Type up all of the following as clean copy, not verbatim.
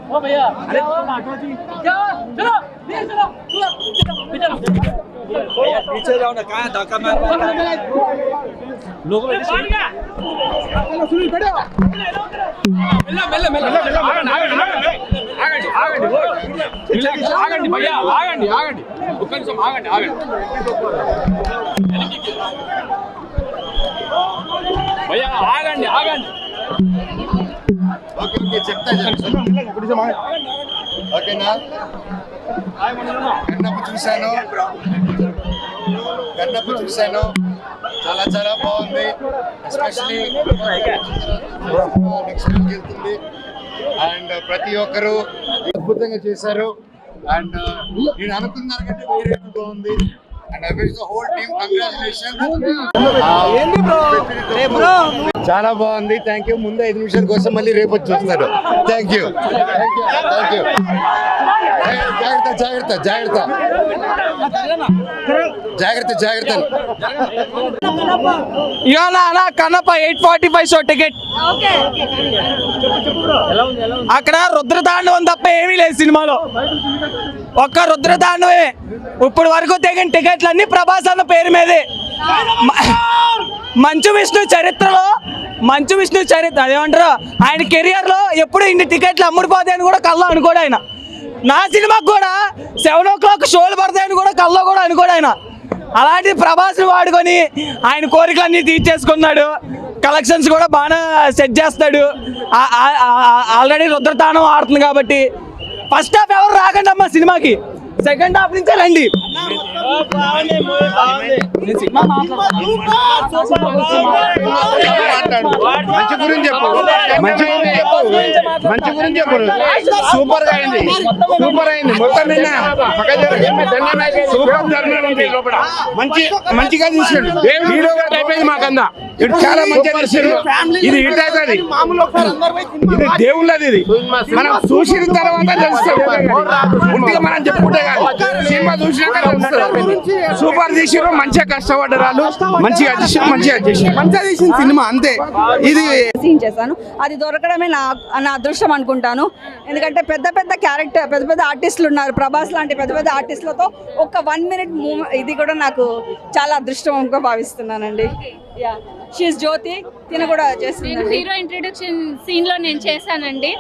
ओ भैया अरे क्या चलो भैया पीछे जाओ ना, कहाँ धक्का मार रहा है लोगों में चलो सुनील बैठो మెల్ల ఆగండి భయ్యా ఆగండి ఒక్క నిమిషం ఆగండి భయ్యా ఆగండి ఓకే చెప్తా ఓకేనా. కన్నప్ప చూశాను చాలా బాగుంది. ఎస్పెషలీ నెక్స్ట్ వెళ్తుంది అండ్ ప్రతి ఒక్కరు అద్భుతంగా చేశారు. అండ్ నేను అనుకున్నాను కంటే వేరే బాగుంది. And I wish the whole team congratulation. చాలా బాగుంది. Thank you. ముందు 5 నిమిషాల కోసం మళ్ళీ రేపు వచ్చి చూస్తారు. Thank you. జాగ్రత్త ఇవాళ కన్నప్ప 8:45 షో టికెట్. అక్కడ రుద్రతాండవం తప్ప ఏమీ లేదు సినిమాలో. ఒక్క రుద్రతాండవే. ఇప్పుడు వరకు తెగిన టికెట్లన్నీ ప్రభాస్ అన్న పేరు మీదే. మంచు విష్ణు చరిత్ర అదేమంటారు, ఆయన కెరియర్ లో ఎప్పుడు ఇన్ని టికెట్లు అమ్ముడిపోతాయని కూడా కల్లో అనుకోడు ఆయన. నా సినిమాకు కూడా 7 o'clock షోలు పడతాయని కూడా కల్లో కూడా అనుకోడు ఆయన. అలాంటి ప్రభాస్ని వాడుకొని ఆయన కోరికలన్నీ తీర్చేసుకున్నాడు. కలెక్షన్స్ కూడా బాగా సెట్ చేస్తాడు. ఆల్రెడీ రుద్రతాండవం ఆడుతుంది కాబట్టి ఫస్ట్ హాఫ్ ఎవరు రాకండి అమ్మా సినిమాకి, సెకండ్ హాఫ్ నుంచే రండి. మంచి గురించి చెప్పు. సూపర్ అయింది మొత్తం. మంచిగా తీసాడు. హీరో గారు అయిపోయింది మాకన్నా. ఇటు చాలా మంచిగా తీసాడు. ఇది హిట్ అవుతుంది. ఇది దేవుళ్ళది. ఇది మనం చూసిన తర్వాత తెలుస్తుంది. మనం చెప్పుకుంటే సినిమా చూసినాక సూపర్ తీసారు. మంచిగా కష్టపడ్డారు. మంచిగా తీసిన సినిమా అంతే. ఇది సీన్ చేశాను, అది దొరకడమే నా అదృష్టం అనుకుంటాను. ఎందుకంటే పెద్ద క్యారెక్టర్ పెద్ద ఆర్టిస్టులు ఉన్నారు. ప్రభాస్ లాంటి పెద్ద ఆర్టిస్టులతో ఒక 1 minute ఇది కూడా నాకు చాలా అదృష్టంగా భావిస్తున్నానండి. షీస్ జ్యోతి, తిన కూడా చేసింది. హీరో ఇంట్రొడక్షన్ సీన్ లో నేను చేశానండి.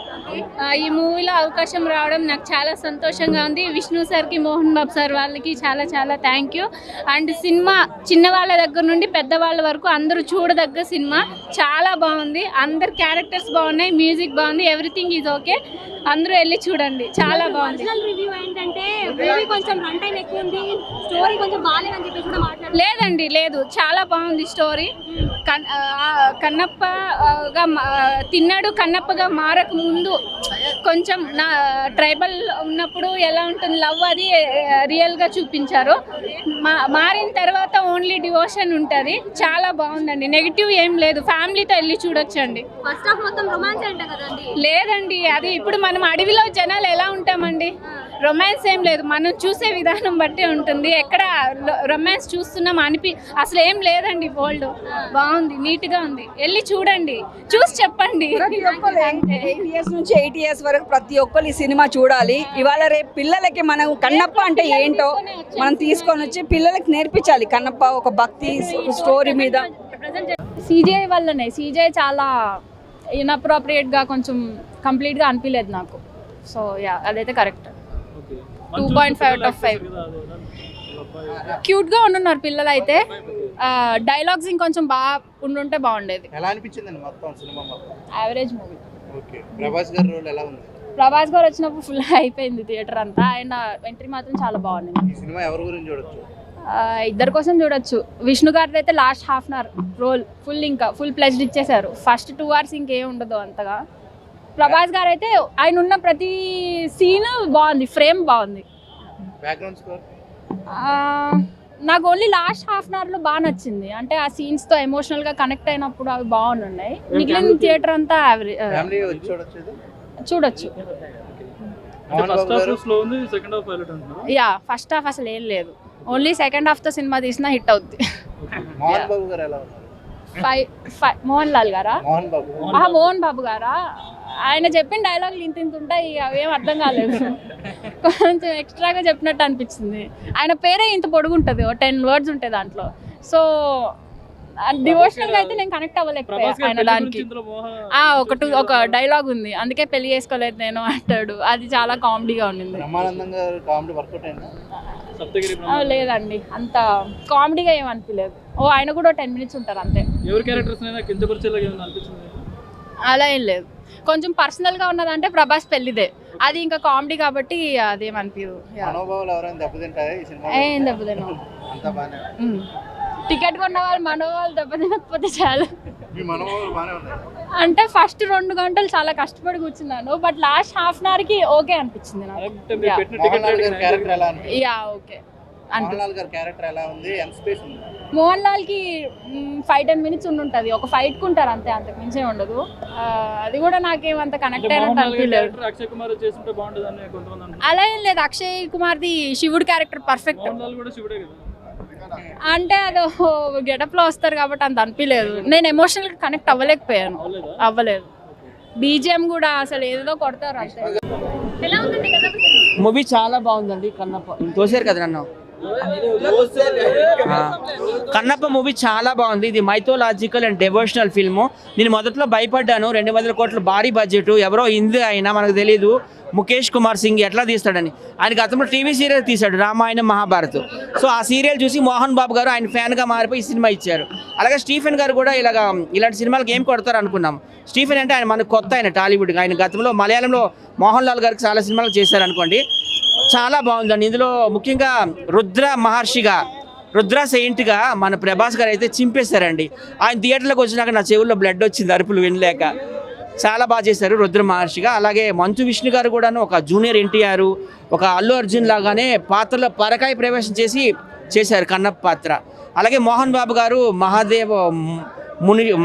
ఈ మూవీలో అవకాశం రావడం నాకు చాలా సంతోషంగా ఉంది. విష్ణు సార్కి, మోహన్ బాబు సార్ వాళ్ళకి చాలా థ్యాంక్ యూ. అండ్ సినిమా చిన్న వాళ్ళ దగ్గర నుండి పెద్దవాళ్ళ వరకు అందరూ చూడదగ్గ సినిమా. చాలా బాగుంది. అందరు క్యారెక్టర్స్ బాగున్నాయి, మ్యూజిక్ బాగుంది, ఎవ్రీథింగ్ ఈజ్ ఓకే. అందరూ వెళ్ళి చూడండి, చాలా బాగుంది. లేదండి, లేదు, చాలా బాగుంది స్టోరీ. కన్నప్పగా మారక ముందు కొంచెం నా ట్రైబల్ ఉన్నప్పుడు ఎలా ఉంటుంది లవ్, అది రియల్గా చూపించారు. మారిన తర్వాత ఓన్లీ డివోషన్ ఉంటుంది. చాలా బాగుందండి. నెగిటివ్ ఏం లేదు, ఫ్యామిలీతో వెళ్ళి చూడొచ్చండి. లేదండి, అది ఇప్పుడు మనం అడవిలో జనాలు ఎలా ఉంటామండి, రొమాన్స్ ఏం లేదు. మనం చూసే విధానం బట్టి ఉంటుంది. ఎక్కడ రొమాన్స్ చూస్తున్నాం అసలు ఏం లేదండి. వరల్డ్ బాగుంది, నీట్గా ఉంది. వెళ్ళి చూడండి, చూసి చెప్పండి. 8 years నుంచి 8 years వరకు ప్రతి ఒక్కరు ఈ సినిమా చూడాలి. ఇవాళ రేపు పిల్లలకి మనం కన్నప్ప అంటే ఏంటో మనం తీసుకొని వచ్చి పిల్లలకి నేర్పించాలి. కన్నప్ప ఒక భక్తి స్టోరీ మీద. CGI వల్లనే, CGI చాలా ఇన్అప్రోప్రియేట్గా కొంచెం కంప్లీట్గా అనిపించలేదు నాకు. సో అదైతే కరెక్ట్. 2.5 out of 5. క్యూట్గా ఉండున్నారు పిల్లలు అయితే. డైలాగ్స్ ఇంకొంచెం బాగా ఉండుంటే బాగుండేది. ఎలా అనిపించింది మొత్తం cinema? Average movie. Okay. Prabhas గారి రోల్ ఎలా ఉంది? ప్రభాస్ గారు వచ్చినప్పుడు ఫుల్ అయిపోయింది థియేటర్ అంతా. ఆయన ఎంట్రీ మాత్రం చాలా బాగుంది. ఈ సినిమా ఎవరి గురించి చూడొచ్చు? ఇద్దరి కోసం చూడొచ్చు. విష్ణు గారిది అయితే last half an hour role full fledged ఇచ్చేసారు. ఫస్ట్ 2 hours ఇంకేం ఉండదు అంతగా. ప్రభాస్ గారు అయితే ఆయన ఉన్న ప్రతి సీన్ బాగుంది, ఫ్రేమ్ బాగుంది. బ్యాక్గ్రౌండ్ స్కోర్ నాకు ఓన్లీ లాస్ట్ హాఫ్ అన్ అవర్లో బాగా నచ్చింది. అంటే ఆ సీన్స్తో ఎమోషనల్గా కనెక్ట్ అయినప్పుడు అవి బాగున్నాయి. మిగిలిన థియేటర్ అంతా చూడొచ్చు. ఫస్ట్ హాఫ్ అసలు ఏం లేదు. ఓన్లీ సెకండ్ హాఫ్తో సినిమా తీసినా హిట్ అవుద్ది. మోహన్ లాల్ గారా? మోహన్ బాబు గారా? ఆయన చెప్పిన డైలాగులు ఇంత ఉంటాయి, అవేం అర్థం కాలేదు. కొంచెం ఎక్స్ట్రాగా చెప్పినట్టు అనిపించింది. ఆయన పేరే ఇంత పొడుగుంటుంది, 10 words ఉంటాయి దాంట్లో. సో డివోషనల్గా అయితే నేను కనెక్ట్ అవ్వలేకపోయా ఆయన దానికి. ఒక డైలాగ్ ఉంది, అందుకే పెళ్లి చేసుకోలేదు నేను అంటాడు, అది చాలా కామెడీగా ఉండింది. లేదండి, అంత కామెడీగా ఏం అనిపించలేదు. ఆయన కూడా 10 minutes ఉంటారు అంతే. అలా ఏం లేదు, కొంచెం పర్సనల్గా ఉన్నదంటే ప్రభాస్ పెళ్లిదే, అది ఇంకా కామెడీ కాబట్టి అదేమనిపించదు. ఏం దెబ్బతిన్నా, టికెట్ కొన్న వాళ్ళు మనోవాళ్ళు దెబ్బతినకపోతే చాలు. అంటే ఫస్ట్ 2 గంటలు చాలా కష్టపడి కూర్చున్నాను, బట్ లాస్ట్ ½ hour కి ఓకే అనిపించింది నాకు. ఓకే. మోహన్ లాల్ కి 5-10 minutes ఉండుంటది, ఒక ఫైట్ కుంటారు అంతే, అంతకు మించే ఉండదు. అది కూడా నాకేమంత కనెక్ట్ అయినట్టు అనిపించలేదు. అలా ఏం లేదు, అక్షయ్ కుమార్ది శివుడు క్యారెక్టర్ పర్ఫెక్ట్. అంటే అది గెటప్ లో వస్తారు కాబట్టి అంత అనిపించలేదు, నేను ఎమోషనల్ గా కనెక్ట్ అవ్వలేదు. బీజిఎం కూడా అసలు ఏదో కొడతారు అంతే. మూవీ చాలా బాగుందండి. కన్నప్ప తోసారు కదా నన్ను. కన్నప్ప మూవీ చాలా బాగుంది. ఇది మైథోలాజికల్ అండ్ డెవోషనల్ ఫిల్మ్. నేను మొదట్లో భయపడ్డాను, 200 కోట్ల భారీ బడ్జెట్, ఎవరో హిందీ అయినా మనకు తెలీదు ముఖేష్ కుమార్ సింగ్ ఎట్లా తీస్తాడని. ఆయన గతంలో టీవీ సీరియల్ తీశాడు, రామాయణం మహాభారత్. సో ఆ సీరియల్ చూసి మోహన్ బాబు గారు ఆయన ఫ్యాన్గా మారిపోయి ఈ సినిమా ఇచ్చారు. అలాగే స్టీఫెన్ గారు కూడా ఇలాంటి సినిమాలకు ఏం కొడతారు అనుకున్నాం. స్టీఫెన్ అంటే ఆయన మనకు కొత్త, ఆయన టాలీవుడ్గా. ఆయన గతంలో మలయాళంలో మోహన్ లాల్ గారికి చాలా సినిమాలు చేశారు అనుకోండి. చాలా బాగుందండి. ఇందులో ముఖ్యంగా రుద్ర మహర్షిగా, రుద్ర సెయింట్గా మన ప్రభాస్ గారు అయితే చింపేశారండి. ఆయన థియేటర్లోకి వచ్చినాక నా చెవుల్లో బ్లడ్ వచ్చింది, అరుపులు వినలేక. చాలా బాగా చేశారు రుద్ర మహర్షిగా. అలాగే మంచు విష్ణు గారు కూడాను ఒక జూనియర్ ఎన్టీఆర్, ఒక అల్లు అర్జున్ లాగానే పాత్రలో పరకాయ ప్రవేశం చేశారు కన్నప్ప పాత్ర. అలాగే మోహన్ బాబు గారు మహాదేవ్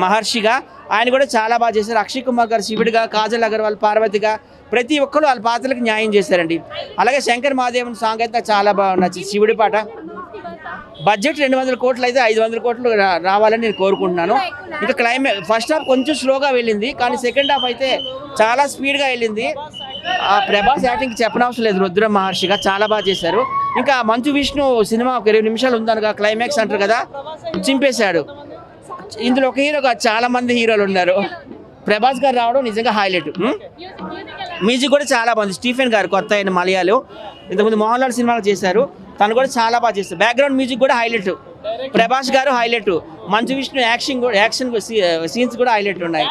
మహర్షిగా, ఆయన కూడా చాలా బాగా చేశారు. అక్షయ్ కుమార్ గారు శివుడిగా, కాజల్ అగర్వాల్ పార్వతిగా, ప్రతి ఒక్కరు వాళ్ళ పాత్రలకు న్యాయం చేశారండి. అలాగే శంకర్ మహాదేవన్ సాంగ్ అయితే చాలా బాగా నచ్చింది. శివుడి పాట. బడ్జెట్ 200 కోట్లు అయితే 500 కోట్లు రావాలని నేను కోరుకుంటున్నాను. ఇంకా క్లైమాక్స్ ఫస్ట్ హాఫ్ కొంచెం స్లోగా వెళ్ళింది, కానీ సెకండ్ హాఫ్ అయితే చాలా స్పీడ్గా వెళ్ళింది. ఆ ప్రభాస్ యాక్టింగ్ చెప్పనవసరం లేదు, రుద్ర మహర్షిగా చాలా బాగా చేశారు. ఇంకా మంచు విష్ణు సినిమా ఒక 20 నిమిషాలు ఉందనగా క్లైమాక్స్ అంటారు కదా, చింపేశాడు. ఇందులో ఒక హీరోగా చాలా మంది హీరోలు ఉన్నారు, ప్రభాస్ గారు రావడం నిజంగా హైలైట్. మ్యూజిక్ కూడా చాలా బాగుంది. స్టీఫెన్ గారు కొత్త అయిన మలయాళం, ఇంతకుముందు మోహన్ లాల్ సినిమాలు చేశారు, తను కూడా చాలా బాగా చేస్తారు. బ్యాక్గ్రౌండ్ మ్యూజిక్ కూడా హైలైట్. ప్రభాస్ గారు highlight, Manchu Vishnu action scenes కూడా హైలైట్ ఉన్నాయి.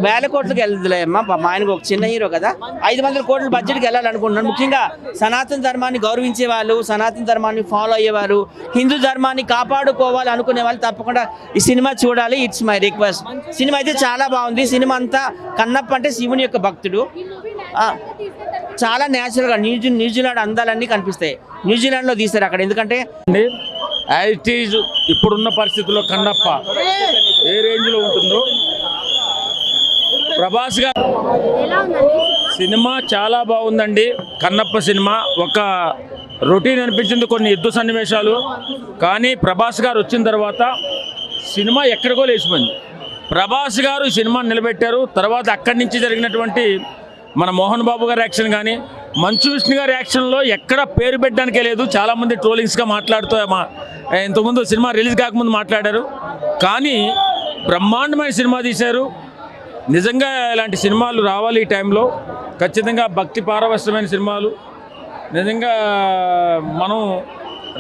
1000 కోట్లకి వెళ్తుందిలే అమ్మా, మా ఆయనకు ఒక చిన్న హీరో కదా. 500 కోట్ల బడ్జెట్కి వెళ్ళాలనుకుంటున్నాను. ముఖ్యంగా సనాతన ధర్మాన్ని గౌరవించే వాళ్ళు, సనాతన ధర్మాన్ని ఫాలో అయ్యేవారు, హిందూ ధర్మాన్ని కాపాడుకోవాలి అనుకునే వాళ్ళు తప్పకుండా ఈ సినిమా చూడాలి. It's my request. సినిమా అయితే చాలా బాగుంది. సినిమా అంతా కన్నప్ప అంటే శివుని యొక్క భక్తుడు. చాలా న్యాచురల్గా న్యూజిలాండ్ అందాలన్నీ కనిపిస్తాయి. న్యూజిలాండ్లో తీస్తారు అక్కడ, ఎందుకంటే యాజ్ ఇప్పుడున్న పరిస్థితుల్లో కన్నప్ప ఏ రేంజ్లో ఉంటుందో. ప్రభాస్ గారు సినిమా చాలా బాగుందండి. కన్నప్ప సినిమా ఒక రొటీన్ అనిపించింది, కొన్ని యుద్ధ సన్నివేశాలు, కానీ ప్రభాస్ గారు వచ్చిన తర్వాత సినిమా ఎక్కడికో లేచిపోయింది. ప్రభాస్ గారు సినిమాని నిలబెట్టారు. తర్వాత అక్కడి నుంచి జరిగినటువంటి మన మోహన్ బాబు గారి యాక్షన్ కానీ, మంచు విష్ణు గారి యాక్షన్లో ఎక్కడ పేరు పెట్టడానికే లేదు. చాలామంది ట్రోలింగ్స్గా మాట్లాడుతూ ఇంతకుముందు సినిమా రిలీజ్ కాకముందు మాట్లాడారు, కానీ బ్రహ్మాండమైన సినిమా తీశారు. నిజంగా ఇలాంటి సినిమాలు రావాలి ఈ టైంలో. ఖచ్చితంగా భక్తి పారవశ్యమైన సినిమాలు. నిజంగా మనం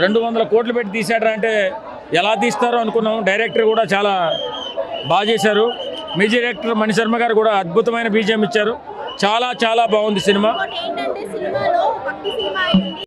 200 కోట్లు పెట్టి తీసాడు అంటే ఎలా తీస్తారో అనుకున్నాం. డైరెక్టర్ కూడా చాలా బాగా చేశారు. మ్యూజిక్ డైరెక్టర్ మణిశర్మ గారు కూడా అద్భుతమైన బీజిఎం ఇచ్చారు. చాలా చాలా బాగుంది సినిమా.